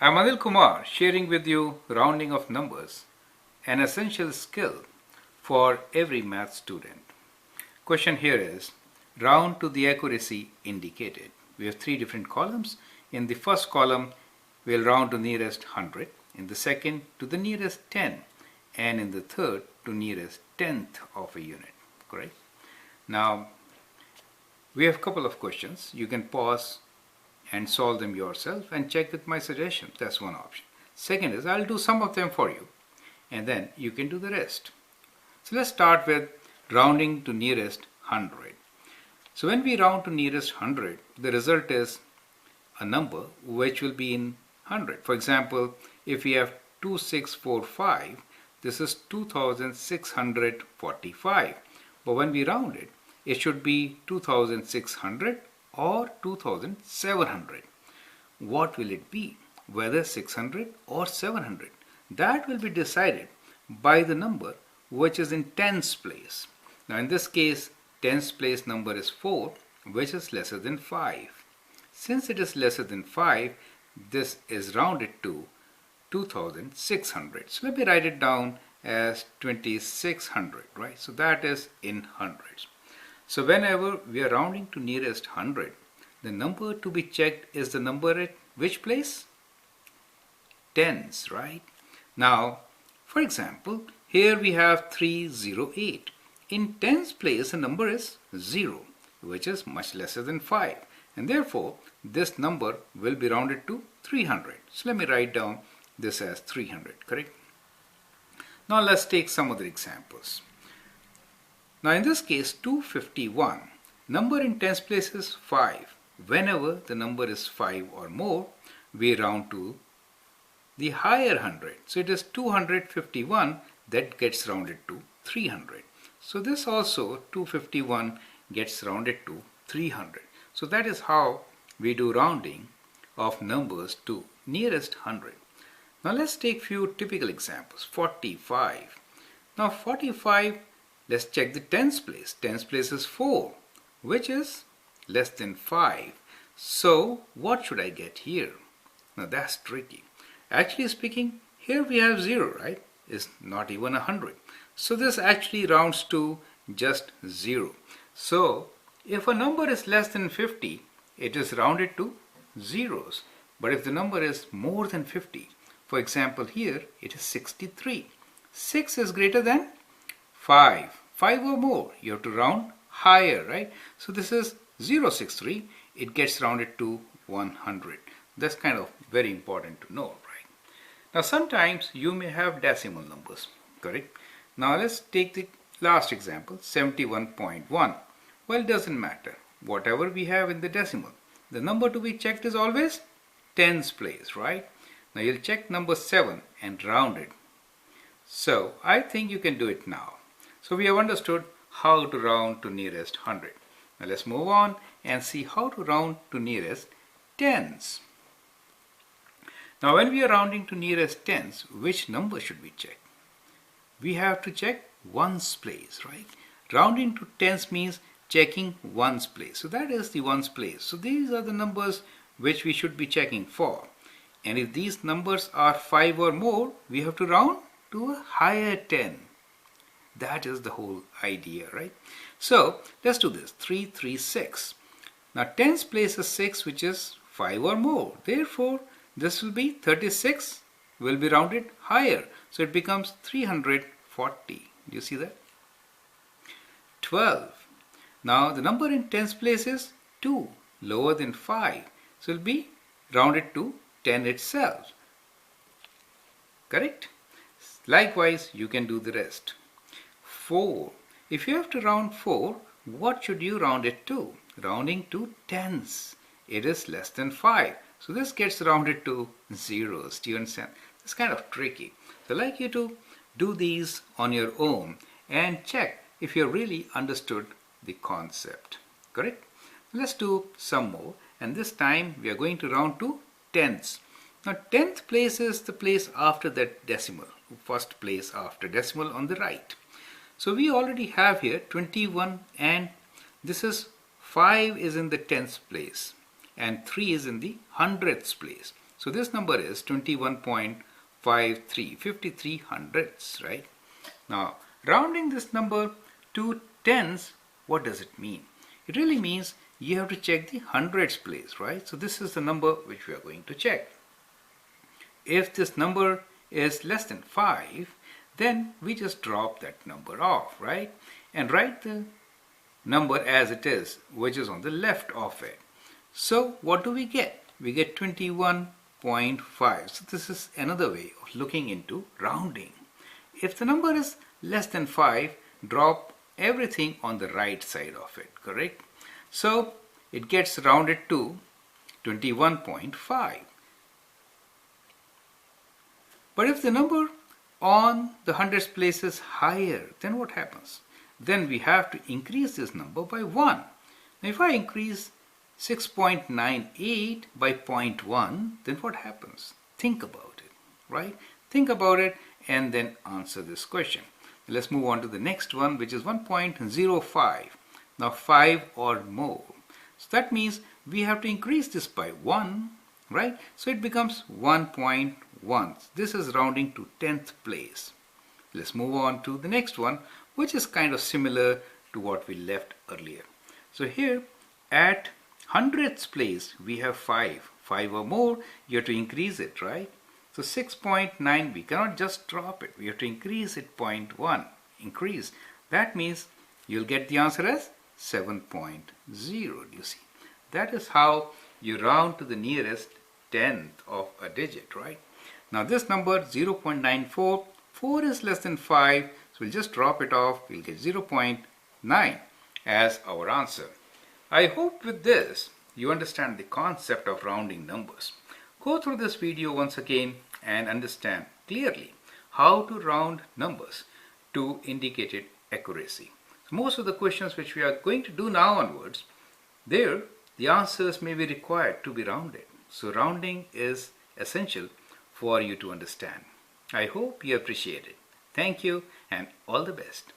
I'm Anil Kumar sharing with you rounding of numbers, an essential skill for every math student. Question here is round to the accuracy indicated. We have three different columns. In the first column, we'll round to nearest 100. In the second, to the nearest 10. And in the third, to nearest tenth of a unit. Correct? Now, we have a couple of questions. You can pause and solve them yourself and check with my suggestions. That's one option. Second is I'll do some of them for you and then you can do the rest. So let's start with rounding to nearest 100. So when we round to nearest 100, the result is a number which will be in 100. For example, if we have 2645, this is 2645. But when we round it, it should be 2600 or 2700. What will it be? Whether 600 or 700? That will be decided by the number which is in tens place. Now in this case, tens place number is 4, which is lesser than 5. Since it is lesser than 5, this is rounded to 2600. So let me write it down as 2600, right? So that is in hundreds. So whenever we are rounding to nearest 100, the number to be checked is the number at which place? Tens, right? Now, for example, here we have 308. In tens place, the number is 0, which is much lesser than 5. And therefore, this number will be rounded to 300. So let me write down this as 300, correct? Now let's take some other examples. Now in this case 251, number in tens place is 5. Whenever the number is 5 or more, we round to the higher 100. So it is 251 that gets rounded to 300. So this also 251 gets rounded to 300. So that is how we do rounding of numbers to nearest 100. Now let's take few typical examples. 45. Now 45, let's check the tens place. Tens place is 4, which is less than 5. So what should I get here? Now that's tricky. Actually speaking, here we have 0, right? It's not even 100. So this actually rounds to just 0. So if a number is less than 50, it is rounded to zeros. But if the number is more than 50, for example here it is 63. 6 is greater than 5. 5 or more, you have to round higher, right? So this is 063, it gets rounded to 100. That's kind of very important to know, right? Now sometimes you may have decimal numbers, correct? Now let's take the last example, 71.1. Well, it doesn't matter. Whatever we have in the decimal, the number to be checked is always tens place, right? Now you'll check number 7 and round it. So I think you can do it now. So we have understood how to round to nearest 100. Now let's move on and see how to round to nearest tens. Now when we are rounding to nearest tens, which number should we check? We have to check ones place, right? Rounding to tens means checking ones place. So that is the ones place. So these are the numbers which we should be checking for. And if these numbers are 5 or more, we have to round to a higher 10. That is the whole idea, right? So let's do this. 336. Now tens place is 6, which is 5 or more. Therefore, this will be 36 will be rounded higher. So it becomes 340. Do you see that? 12. Now the number in tens place is 2, lower than 5. So it will be rounded to 10 itself. Correct? Likewise, you can do the rest. 4. If you have to round 4, what should you round it to? Rounding to tens. It is less than 5. So this gets rounded to zeros. Do you understand? It's kind of tricky. So I'd like you to do these on your own and check if you really understood the concept. Correct? Let's do some more. And this time we are going to round to tens. Now tenth place is the place after that decimal. First place after decimal on the right. So we already have here 21 and this is 5 is in the tenth place and 3 is in the hundredths place. So this number is 21.53, 53 hundredths, right? Now, rounding this number to tens, what does it mean? It really means you have to check the hundreds place, right? So this is the number which we are going to check. If this number is less than 5, then we just drop that number off, right? And write the number as it is, which is on the left of it. So what do we get? We get 21.5. So this is another way of looking into rounding. If the number is less than 5, drop everything on the right side of it, correct? So it gets rounded to 21.5. But if the number on the hundreds place is higher, then what happens? Then we have to increase this number by 1. Now if I increase 6.98 by 0.1, then what happens? Think about it, right? Think about it and then answer this question. Let's move on to the next one, which is 1.05. Now 5 or more. So that means we have to increase this by 1, right? So it becomes 1.1. This is rounding to 10th place. Let's move on to the next one, which is kind of similar to what we left earlier. So here at hundredths place, we have 5. 5 or more, you have to increase it, right? So 6.9, we cannot just drop it. We have to increase it 0.1. Increase. That means you'll get the answer as 7.0. Do you see? That is how you round to the nearest tenth of a digit, right? Now this number 0.94, 4 is less than 5, so we'll just drop it off. We'll get 0.9 as our answer. I hope with this you understand the concept of rounding numbers. Go through this video once again and understand clearly how to round numbers to indicate accuracy. So most of the questions which we are going to do now onwards, there the answers may be required to be rounded. So rounding is essential for you to understand. I hope you appreciate it. Thank you and all the best.